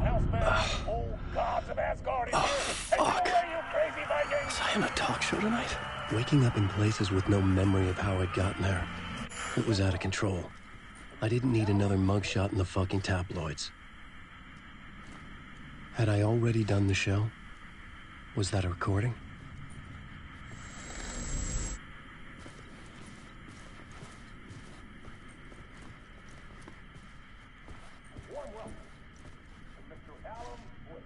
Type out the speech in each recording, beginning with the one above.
Old gods of Asgard is here. Fuck. Take it away, you crazy Viking! Was I on a talk show tonight? Waking up in places with no memory of how I'd gotten there. It was out of control. I didn't need another mugshot in the fucking tabloids. Had I already done the show? Was that a recording? Warm welcome to Mr. Alan Wake.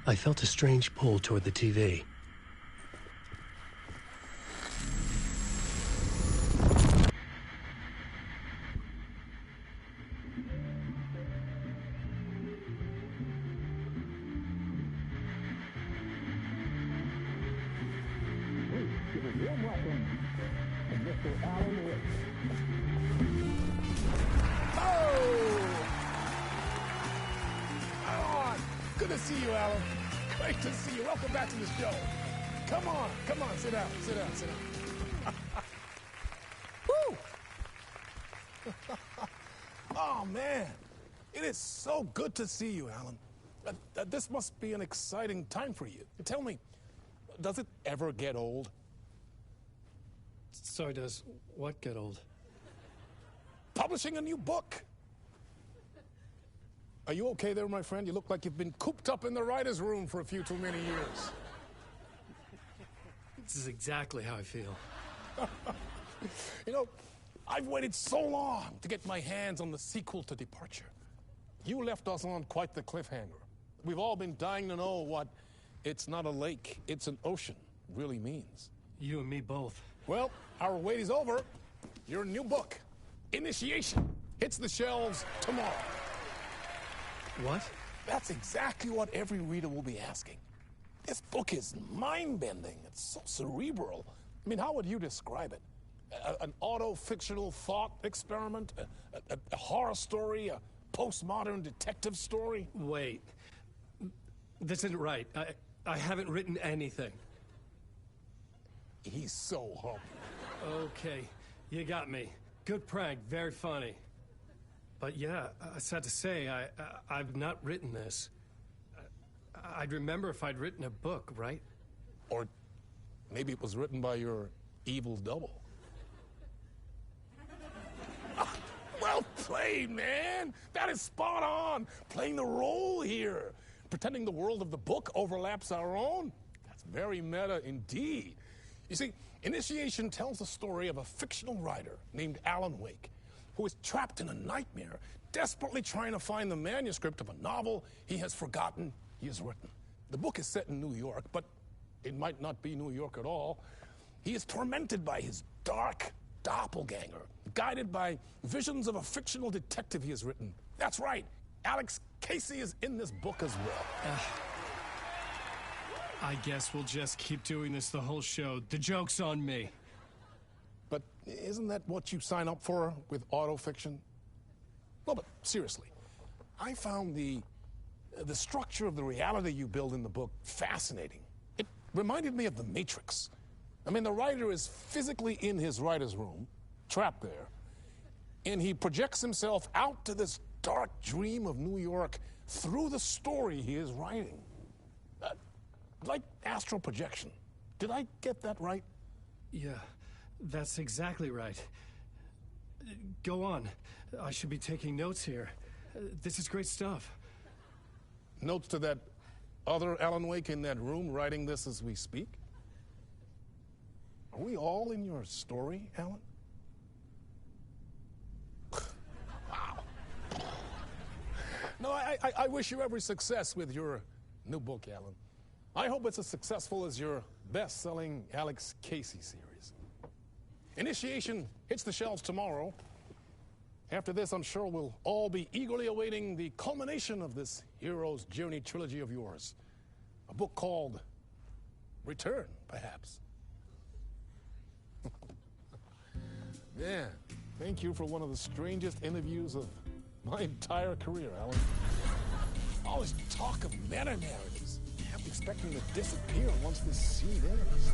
I felt a strange pull toward the TV. Give a warm welcome to Mr. Alan Wake. Good to see you, Alan. Great to see you. Welcome back to the show. Come on, sit down. Woo! Oh, man. It is so good to see you, Alan. This must be an exciting time for you. Tell me, does it ever get old? So does what get old? Publishing a new book. Are you okay there, my friend? You look like you've been cooped up in the writer's room for a few too many years. This is exactly how I feel. You know, I've waited so long to get my hands on the sequel to Departure. You left us on quite the cliffhanger. We've all been dying to know what "it's not a lake, it's an ocean" really means. You and me both. Well, our wait is over. Your new book, Initiation, hits the shelves tomorrow. What? That's exactly what every reader will be asking. This book is mind-bending. It's so cerebral. I mean, how would you describe it? An auto-fictional thought experiment? A horror story? A postmodern detective story? Wait. This isn't right. I haven't written anything. He's so humble. Okay, you got me. Good prank, very funny. But yeah, sad to say, I've not written this. I'd remember if I'd written a book, right? Or maybe it was written by your evil double. Well played, man. That is spot on. Playing the role here. Pretending the world of the book overlaps our own. That's very meta indeed. You see, Initiation tells the story of a fictional writer named Alan Wake, who is trapped in a nightmare, desperately trying to find the manuscript of a novel he has forgotten he has written. The book is set in New York, but it might not be New York at all. He is tormented by his dark doppelganger, guided by visions of a fictional detective he has written. That's right, Alex Casey is in this book as well. I guess we'll just keep doing this the whole show. The joke's on me. But isn't that what you sign up for with autofiction? No, but seriously, I found the structure of the reality you build in the book fascinating. It reminded me of The Matrix. I mean, the writer is physically in his writer's room, trapped there, and he projects himself out to this dark dream of New York through the story he is writing. Like astral projection. Did I get that right? Yeah, that's exactly right. Go on. I should be taking notes here. This is great stuff. Notes to that other Alan Wake in that room writing this as we speak? Are we all in your story, Alan? Wow. No, I wish you every success with your new book, Alan. I hope it's as successful as your best-selling Alex Casey series. Initiation hits the shelves tomorrow. After this, I'm sure we'll all be eagerly awaiting the culmination of this hero's journey trilogy of yours. A book called Return, perhaps. Yeah, thank you for one of the strangest interviews of my entire career, Alan. All this talk of meta-narratives. I have to expect them to disappear once this scene ends.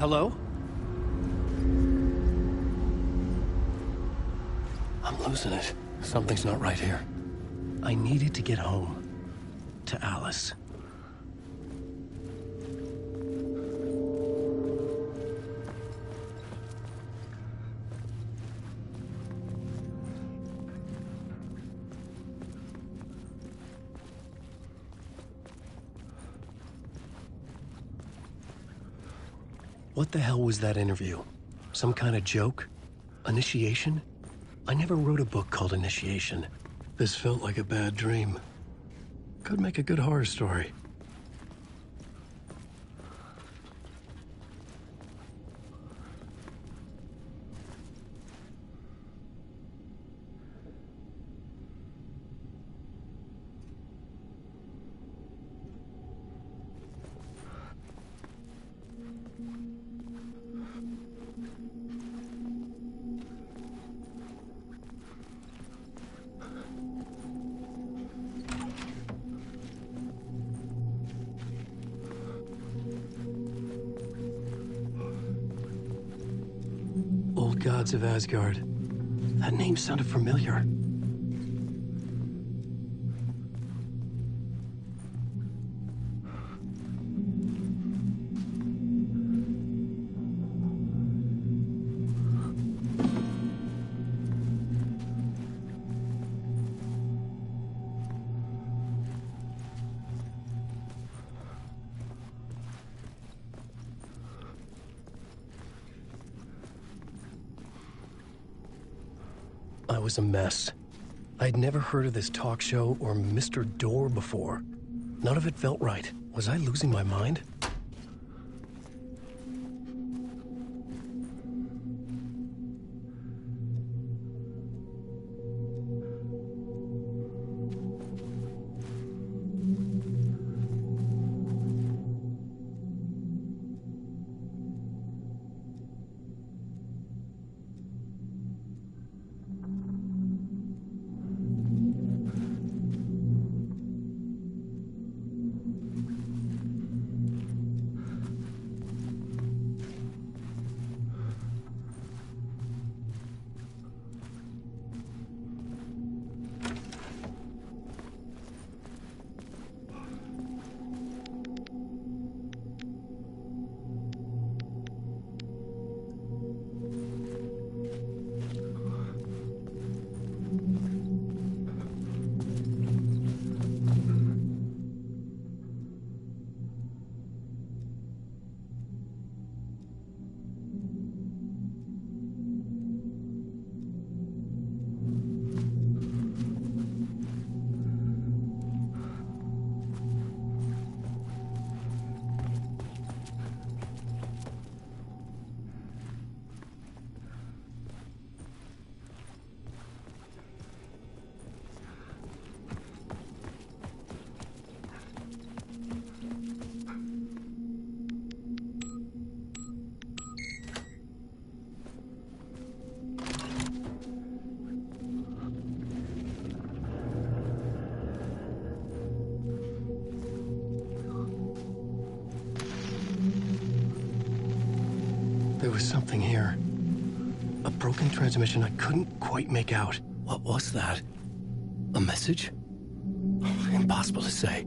Hello? I'm losing it. Something's not right here. I needed to get home. To Alice. What the hell was that interview? Some kind of joke? Initiation? I never wrote a book called Initiation. This felt like a bad dream. Could make a good horror story. Old Gods of Asgard. That name sounded familiar. I was a mess. I'd never heard of this talk show or Mr. Door before. None of it felt right. Was I losing my mind? There was something here. A broken transmission I couldn't quite make out. What was that? A message? Impossible to say.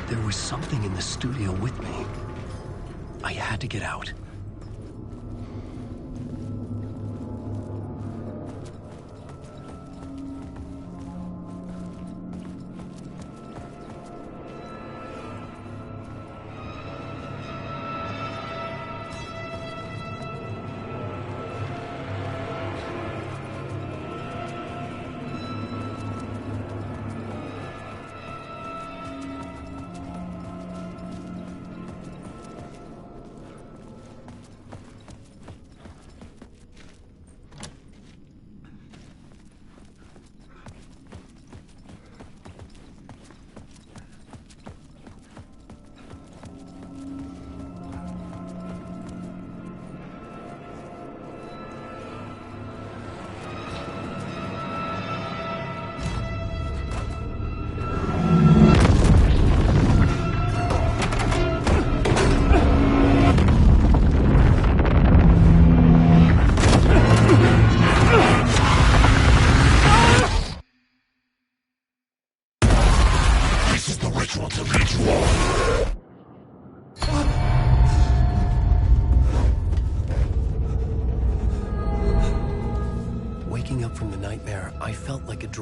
There was something in the studio with me. I had to get out.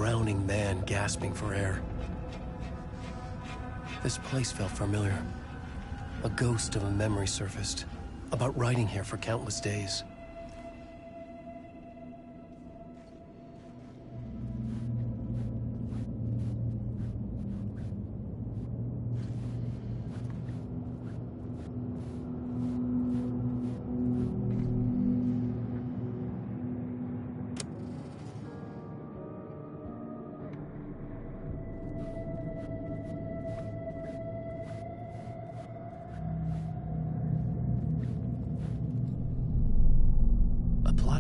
drowning man gasping for air. This place felt familiar. A ghost of a memory surfaced, about riding here for countless days.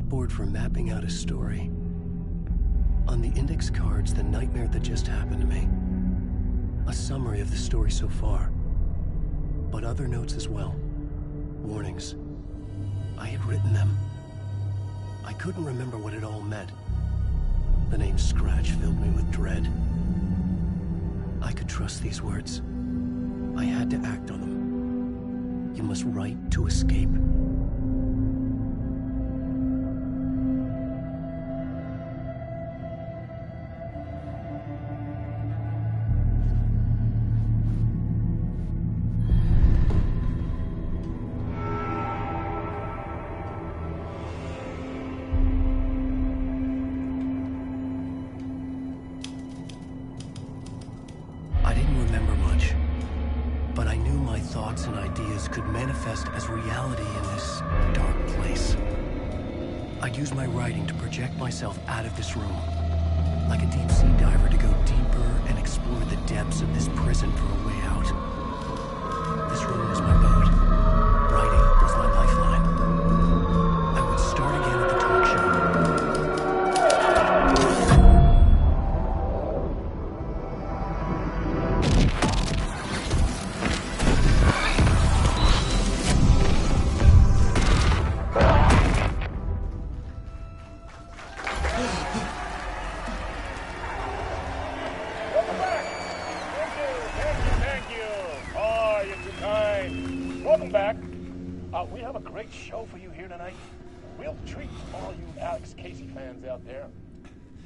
Board for mapping out a story. On the index cards, the nightmare that just happened to me. A summary of the story so far. But other notes as well. Warnings. I had written them. I couldn't remember what it all meant. The name Scratch filled me with dread. I could trust these words. I had to act on them. You must write to escape. Thoughts and ideas could manifest as reality in this dark place. I'd use my writing to project myself out of this room, like a deep-sea diver to go deeper and explore the depths of this prison for a way out. This room was my boat. Writing was my lifeline. I would start again at the talk show. We have a great show for you here tonight. Real treat for all you Alex Casey fans out there.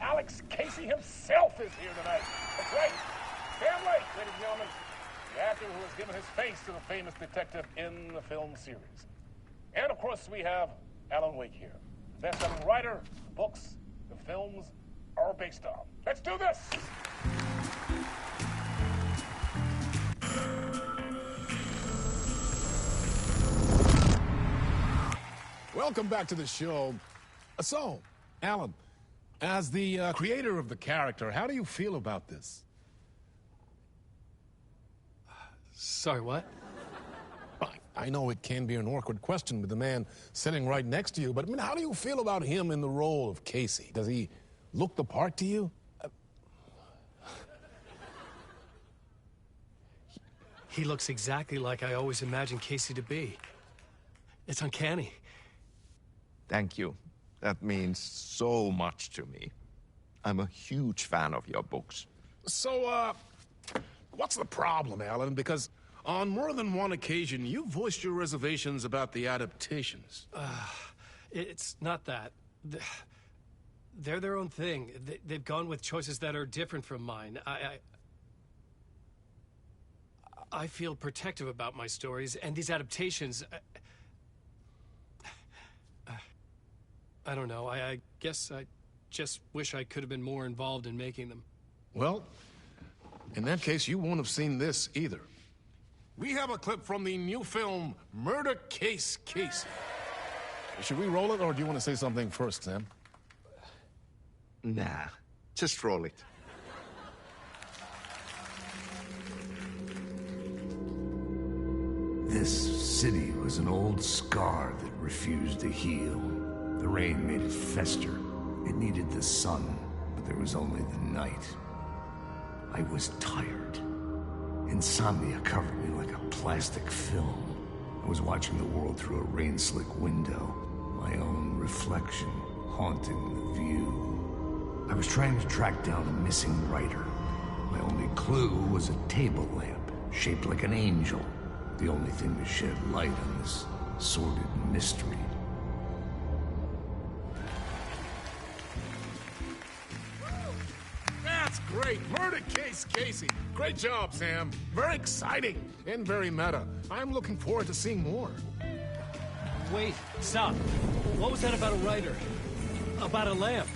Alex Casey himself is here tonight. That's right. Sam Lake, ladies and gentlemen. The actor who has given his face to the famous detective in the film series. And of course, we have Alan Wake here. The best-selling writer, the books, the films are based on. Let's do this! Welcome back to the show. So, Alan, as the creator of the character, how do you feel about this? Sorry, what? I know it can be an awkward question with the man sitting right next to you, but I mean, how do you feel about him in the role of Casey? Does he look the part to you? He looks exactly like I always imagined Casey to be. It's uncanny. Thank you. That means so much to me. I'm a huge fan of your books. So, what's the problem, Alan? Because on more than one occasion, you voiced your reservations about the adaptations. It's not that. They're their own thing. They've gone with choices that are different from mine. I feel protective about my stories, and these adaptations... I don't know. I guess I just wish I could have been more involved in making them. Well, in that case, you won't have seen this either. We have a clip from the new film, Murder Case Casey. Should we roll it, or do you want to say something first, Sam? Nah, just roll it. This city was an old scar that refused to heal. The rain made it fester. It needed the sun, but there was only the night. I was tired. Insomnia covered me like a plastic film. I was watching the world through a rain-slick window, my own reflection haunting the view. I was trying to track down a missing writer. My only clue was a table lamp, shaped like an angel. The only thing to shed light on this sordid mystery. great. Murder case, Casey. Great job, Sam. Very exciting and very meta. I'm looking forward to seeing more. Wait, stop. What was that about a writer? About a lamp?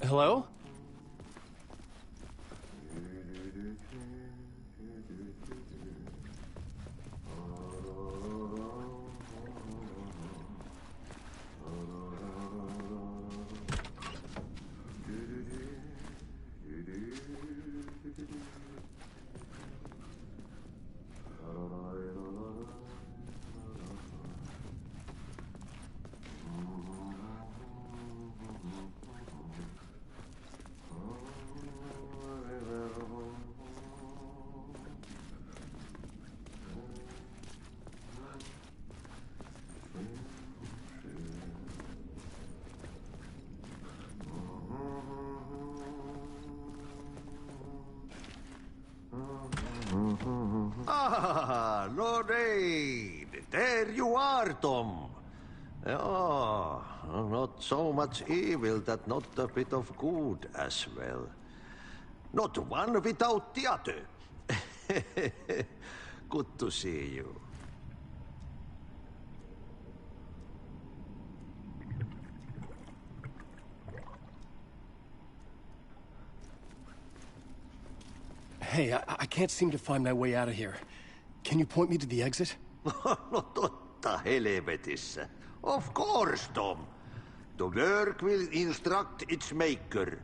Hello? Ah, Lorraine! There you are, Tom. Oh, not so much evil that not a bit of good as well. Not one without the other. Good to see you. Hey, I can't seem to find my way out of here. Can you point me to the exit? No totta helvetissä. Of course, Tom. The work will instruct its maker.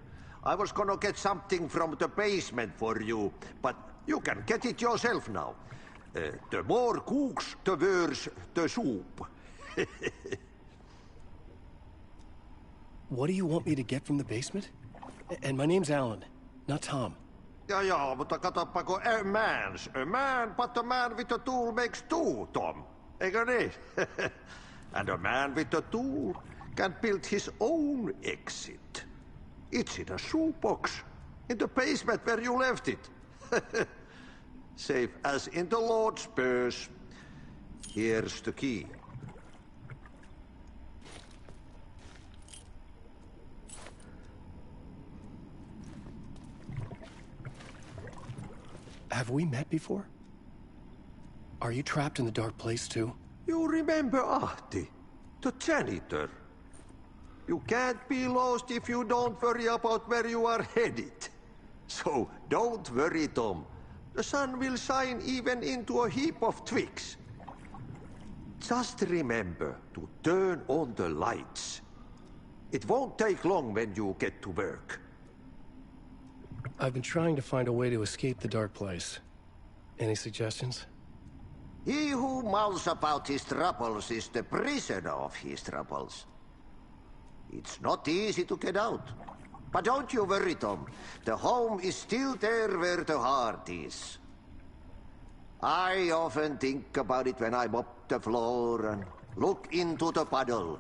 I was gonna get something from the basement for you, but you can get it yourself now. The more cooks, the worse the soup. What do you want me to get from the basement? And my name's Alan, not Tom. Ja, mutta katsopako a man, but a man with a tool makes two, Tom. Eikö niin? And a man with a tool can build his own exit. It's in a shoebox, in the basement where you left it. Safe as in the Lord's purse. Here's the key. Have we met before? Are you trapped in the dark place too? You remember Ahti, the janitor. You can't be lost if you don't worry about where you are headed. So don't worry, Tom. The sun will shine even into a heap of twigs. Just remember to turn on the lights. It won't take long when you get to work. I've been trying to find a way to escape the dark place. Any suggestions? He who mouths about his troubles is the prisoner of his troubles. It's not easy to get out. But don't you worry, Tom. The home is still there where the heart is. I often think about it when I mop the floor and look into the puddle.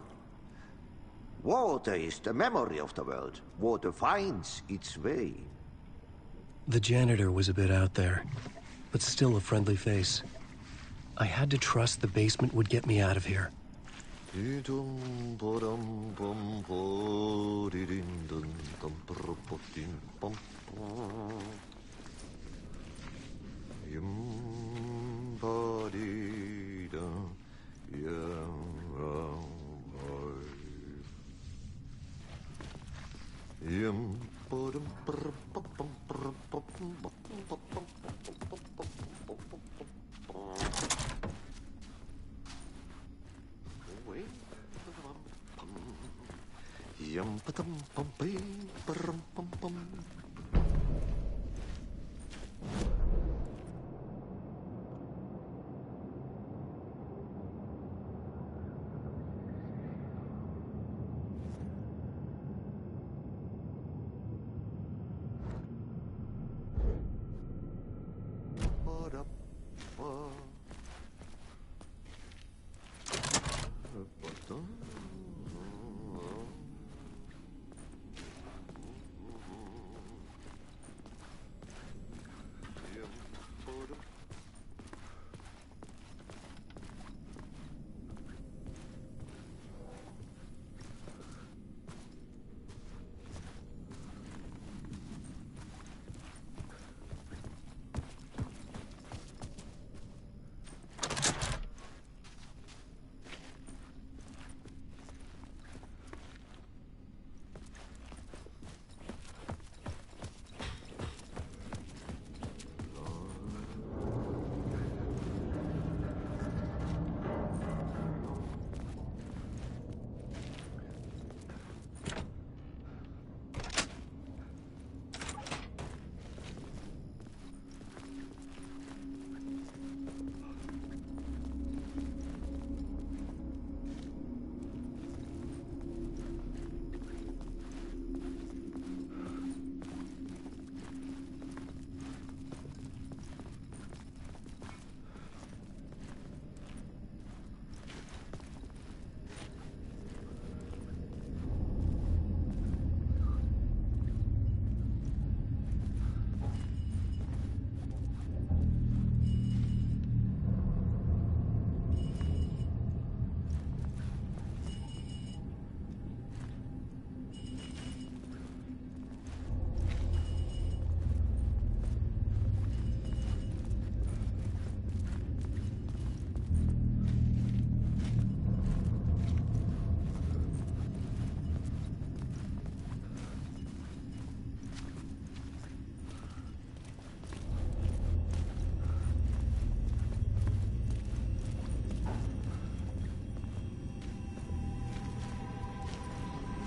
Water is the memory of the world. Water finds its way. The janitor was a bit out there, but still a friendly face. I had to trust the basement would get me out of here.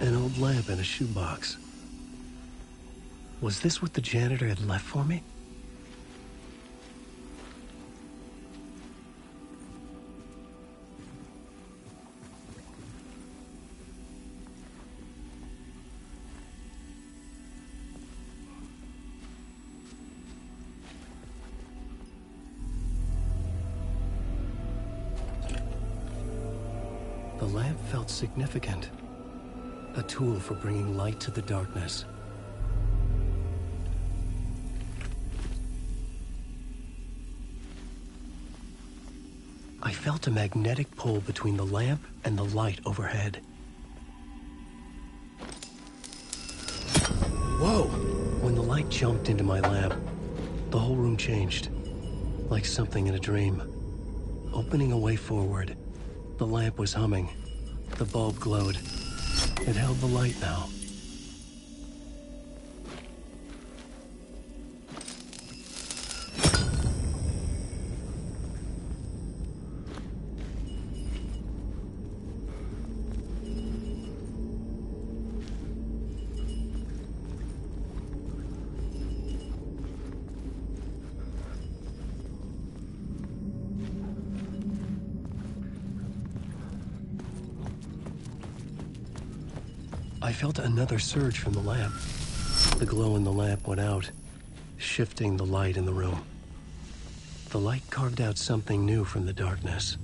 An old lamp in a shoebox. Was this what the janitor had left for me? The lamp felt significant. A tool for bringing light to the darkness. I felt a magnetic pull between the lamp and the light overhead. Whoa! When the light jumped into my lamp, the whole room changed, like something in a dream. Opening a way forward, the lamp was humming. The bulb glowed. It held the light now. I felt another surge from the lamp. The glow in the lamp went out, shifting the light in the room. The light carved out something new from the darkness.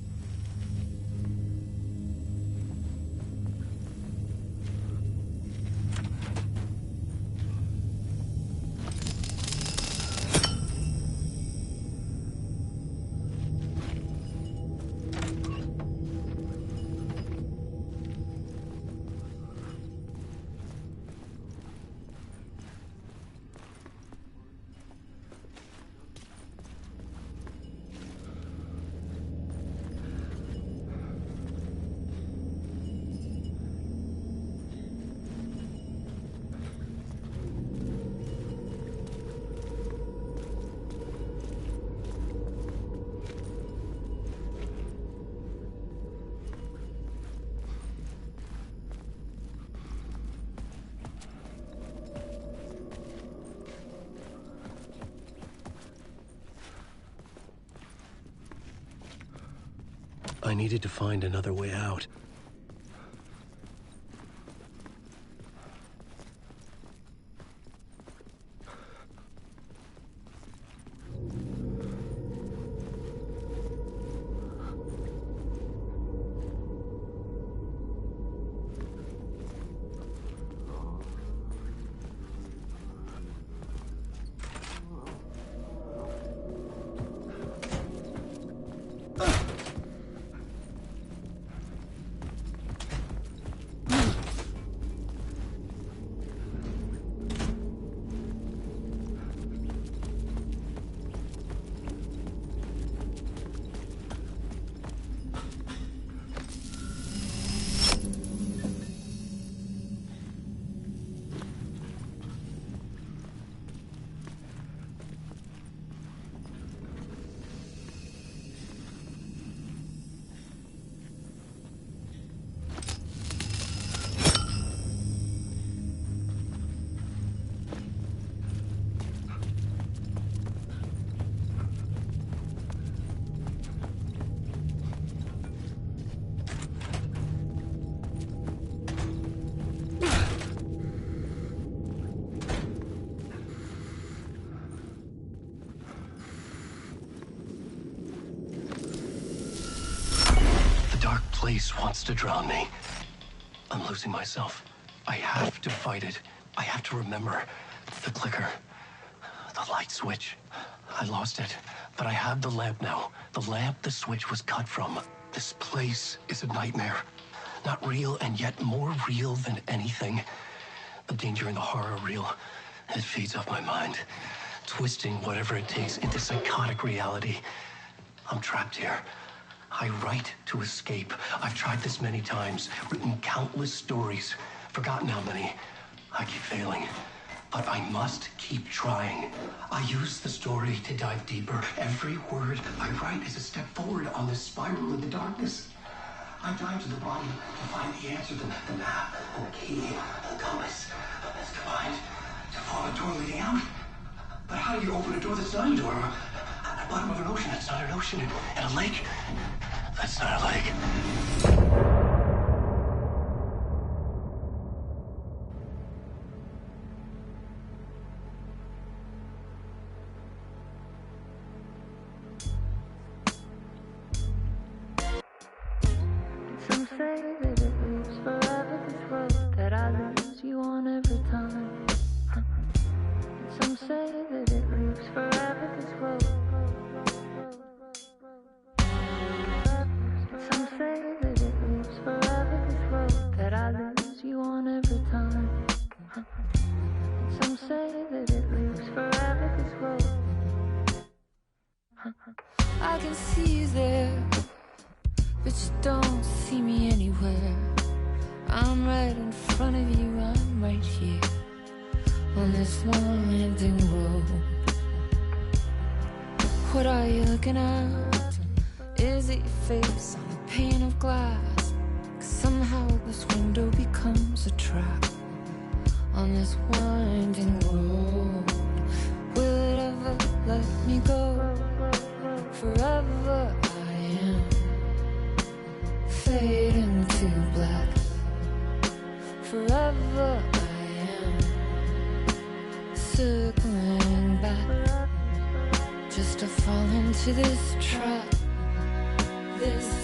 I needed to find another way out. Place wants to drown me. I'm losing myself. I have to fight it. I have to remember. The clicker. The light switch. I lost it. But I have the lamp now. The lamp the switch was cut from. This place is a nightmare. Not real, and yet more real than anything. The danger and the horror are real. It feeds off my mind. Twisting whatever it takes into psychotic reality. I'm trapped here. I write to escape. I've tried this many times, written countless stories, forgotten how many. I keep failing, but I must keep trying. I use the story to dive deeper. Every word I write is a step forward on this spiral in the darkness. I dive to the bottom to find the answer, the map, and the key, the compass. It's combined to form a door leading out. But how do you open a door that's not a door? At the bottom of an ocean, that's not an ocean. And a lake, that's not a lake. Some say that it was forever this road that I I can see you there, but you don't see me anywhere. I'm right in front of you, I'm right here on this winding road. What are you looking at? Is it your face on a pane of glass? 'Cause somehow this window becomes a trap on this winding road. Will it ever let me go? Forever I am fading to black. Forever I am circling back, just to fall into this trap. This